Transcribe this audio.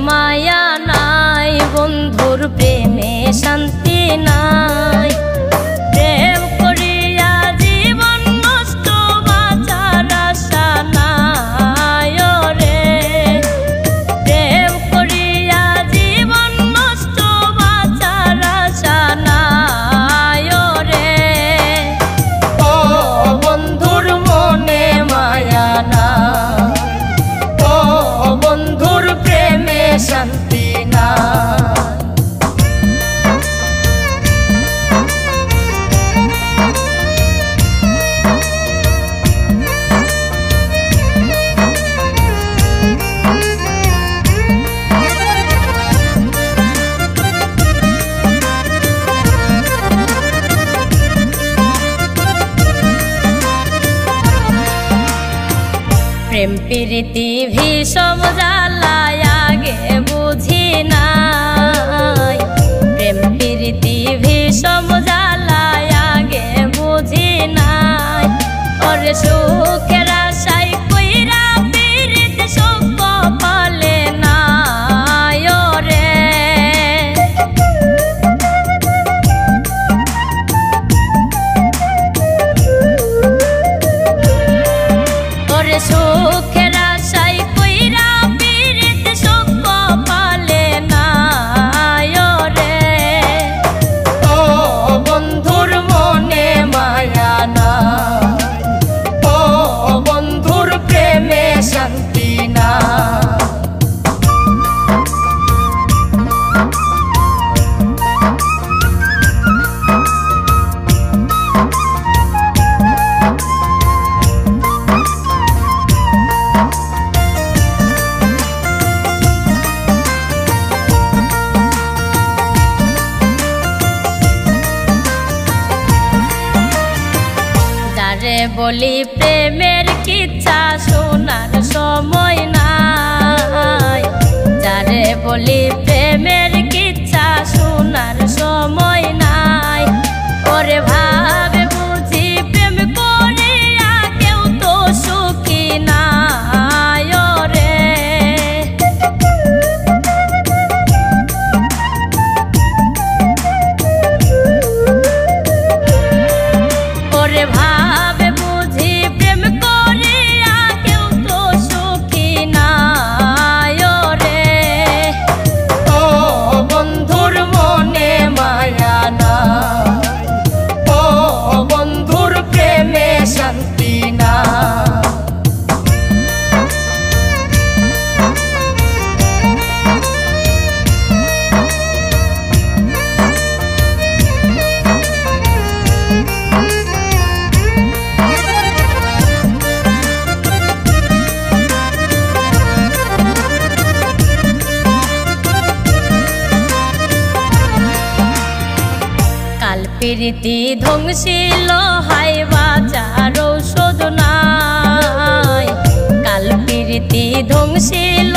মায়া নাই বন্ধুর প্রেমে শান্তি নাই প্রেম করিয়া জীবন নষ্ট বাঁচার আশা নাই রে প্রেম করিয়া জীবন নষ্ট বাঁচার আশা নাই রে ও বন্ধুর মনে মায়া নাই ও বন্ধুর প্রেমে শান্তি নাই। প্রেম প্রীতি ভীষণ জ্বালায় আগে বুঝি নাই প্রেম প্রীতি ভীষণ জ্বালায় আগে বুঝি নাই ওরে সুখের আশায় কইরা পীড়িত সুখ পালে নাই রে ওরে সুখের আশায় কইরা পীড়িত সুখ পালে নাই রে ও বন্ধুর মনে মায়া নাই ও বন্ধুর প্রেমে শান্তি নাই। যারে বলি প্রেমের কিচ্ছা শোনার সময় নাই যারে বলি প্রেমের কিচ্ছা শোনার সময় নাই ওরে ভাবে বুঝি প্রেম করিয়া কেউ তো সুখী নাই রে ওরে ভাবে বুঝি প্রেম করিয়া কেউ তো সুখী নাই রে ও বন্ধুর মনে মায়া নাই ও বন্ধুর প্রেমে শান্তি নাই। কাল প্রীতি ধ্বংসিল হাই বাজার ঔষধ নাই কাল প্রীতি ধ্বংসিল